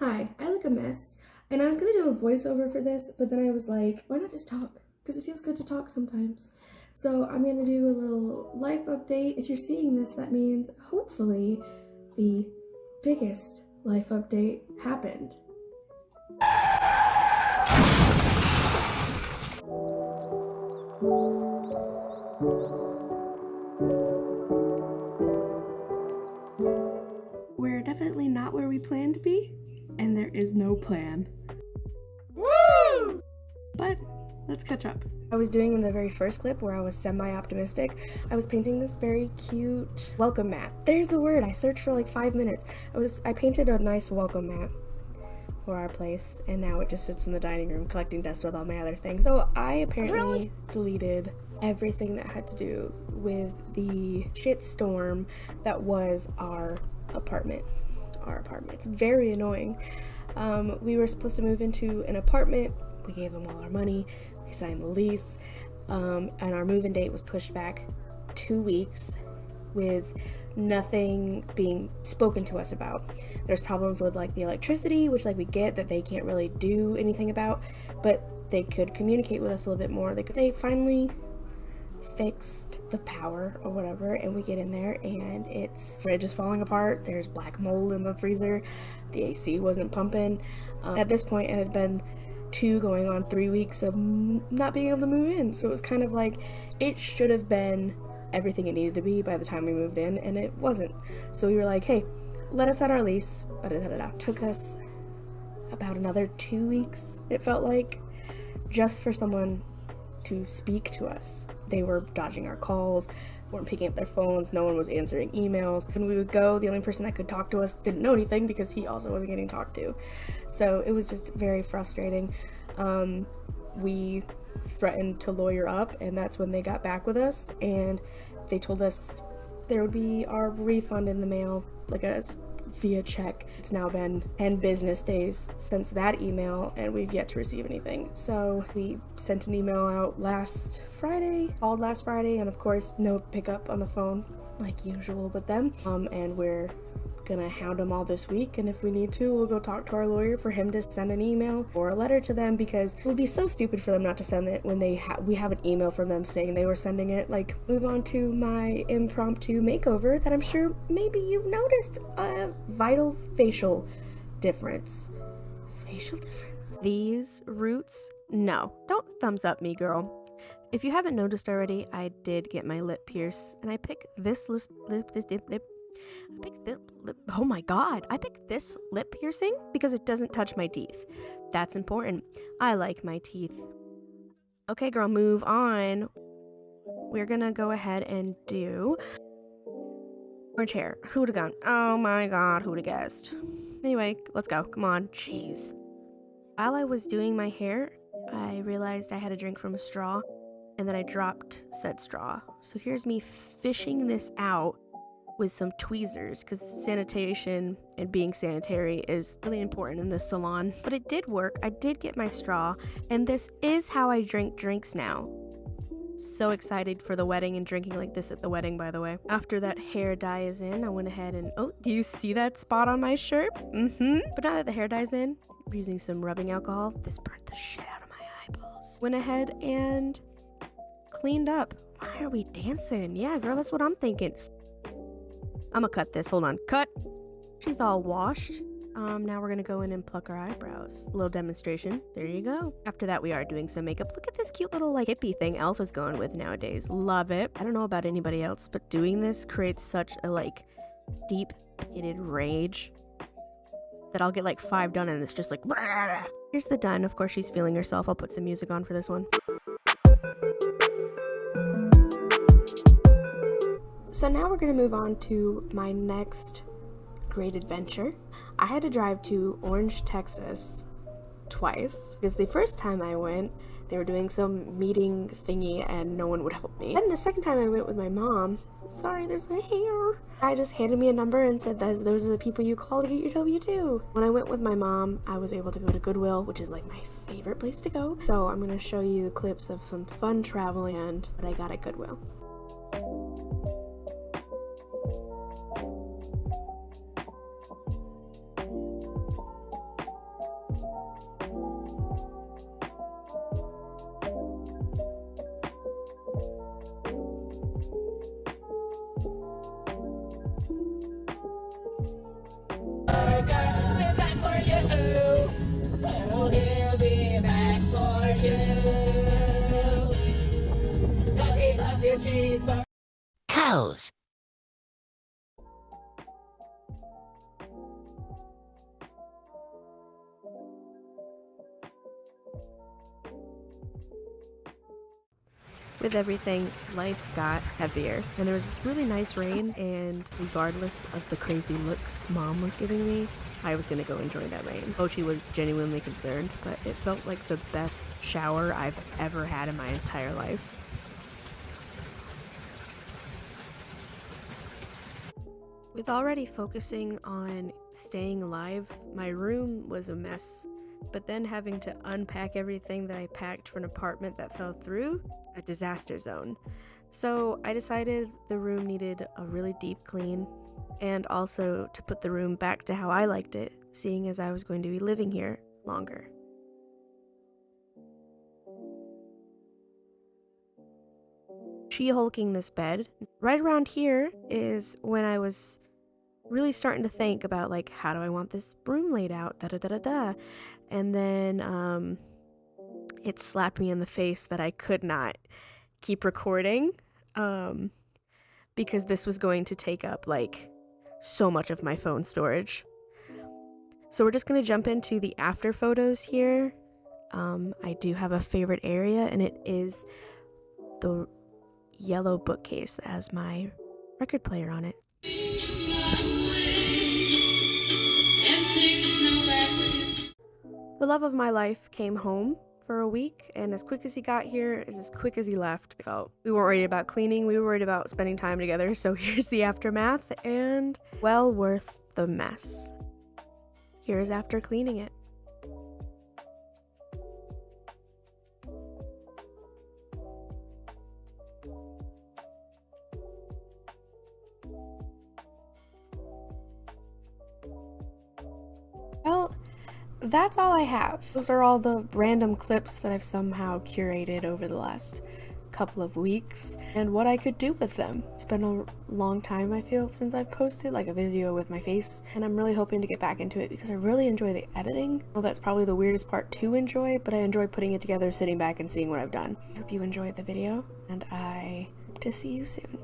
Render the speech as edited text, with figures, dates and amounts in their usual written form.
Hi, I look a mess, and I was gonna do a voiceover for this, but then I was like, why not just talk? Because it feels good to talk sometimes. So I'm gonna do a little life update. If you're seeing this, that means hopefully the biggest life update happened. We're definitely not where we planned to be, and there is no plan. Woo! But let's catch up. I was doing in the very first clip where I was semi-optimistic. I was painting this very cute welcome mat. There's the word. I searched for like 5 minutes. I painted a nice welcome mat for our place, and now it just sits in the dining room collecting dust with all my other things. So I apparently deleted everything that had to do with the shitstorm that was our apartment. It's very annoying. We were supposed to move into an apartment. We gave them all our money. We signed the lease, and our move-in date was pushed back 2 weeks with nothing being spoken to us about. There's problems with like the electricity, which like we get that they can't really do anything about, but they could communicate with us a little bit more. They finally fixed the power or whatever, and we get in there and its fridge is falling apart. There's black mold in the freezer. The AC wasn't pumping. At this point it had been 2 going on 3 weeks of not being able to move in, so it was kind of like it should have been everything it needed to be by the time we moved in, and it wasn't. So we were like, hey, let us out our lease. Took us about another 2 weeks, it felt like, just for someone to speak to us. They were dodging our calls, weren't picking up their phones, no one was answering emails. When we would go, the only person that could talk to us didn't know anything because he also wasn't getting talked to. So it was just very frustrating. We threatened to lawyer up, and that's when they got back with us, and they told us there would be our refund in the mail, like via check. It's now been 10 business days since that email, and we've yet to receive anything. So we sent an email out called last Friday, and of course no pickup on the phone like usual with them. And we're gonna hound them all this week, and if we need to, we'll go talk to our lawyer for him to send an email or a letter to them, because it would be so stupid for them not to send it when we have an email from them saying they were sending it. Like, move on to my impromptu makeover that I'm sure maybe you've noticed a vital facial difference. These roots, no, don't thumbs up me, girl. If you haven't noticed already, I did get my lip pierced, and I picked this oh my god, I picked this lip piercing because it doesn't touch my teeth. That's important. I like my teeth. Okay, girl, move on. We're gonna go ahead and do orange hair. Who'da gone? Oh my god, who'da guessed? Anyway, let's go. Come on. Jeez. While I was doing my hair, I realized I had a drink from a straw, and then I dropped said straw. So here's me fishing this out with some tweezers, because sanitation and being sanitary is really important in this salon. But it did work. I did get my straw, and this is how I drink drinks now. So excited for the wedding, and drinking like this at the wedding, by the way. After that hair dye is in, I went ahead and, oh, do you see that spot on my shirt? But now that the hair dye's in, I'm using some rubbing alcohol. This burnt the shit out of my eyeballs. Went ahead and cleaned up. Why are we dancing? Yeah, girl, that's what I'm thinking. I'm gonna cut this. Hold on. Cut. She's all washed. Now we're gonna go in and pluck our eyebrows. A little demonstration. There you go. After that, we are doing some makeup. Look at this cute little like hippie thing Alpha's going with nowadays. Love it. I don't know about anybody else, but doing this creates such a like deep-pitted rage that I'll get like 5 done, and it's just like here's the done. Of course, she's feeling herself. I'll put some music on for this one. So now we're gonna move on to my next great adventure. I had to drive to Orange, Texas twice, because the first time I went, they were doing some meeting thingy and no one would help me. Then the second time I went with my mom, sorry, there's a hair. I just handed me a number and said that those are the people you call to get your W-2. When I went with my mom, I was able to go to Goodwill, which is like my favorite place to go. So I'm gonna show you clips of some fun traveling and what I got at Goodwill. With everything, life got heavier, and there was this really nice rain, and regardless of the crazy looks Mom was giving me, I was gonna go enjoy that rain. Mochi was genuinely concerned, but it felt like the best shower I've ever had in my entire life. With already focusing on staying alive, my room was a mess, but then having to unpack everything that I packed for an apartment that fell through, a disaster zone. So I decided the room needed a really deep clean, and also to put the room back to how I liked it, seeing as I was going to be living here longer. She-hulking this bed. Right around here is when I was really starting to think about, like, how do I want this room laid out, da da da da da. And then it slapped me in the face that I could not keep recording because this was going to take up like so much of my phone storage. So we're just going to jump into the after photos here. I do have a favorite area, and it is the yellow bookcase that has my record player on it. The love of my life came home for a week, and as quick as he got here is as quick as he left. We weren't worried about cleaning, we were worried about spending time together, so here's the aftermath, and well worth the mess. Here's after cleaning it. Well, that's all I have. Those are all the random clips that I've somehow curated over the last couple of weeks and what I could do with them. It's been a long time, I feel, since I've posted like a video with my face, and I'm really hoping to get back into it because I really enjoy the editing. Well, that's probably the weirdest part to enjoy, but I enjoy putting it together, sitting back and seeing what I've done. I hope you enjoyed the video, and I hope to see you soon.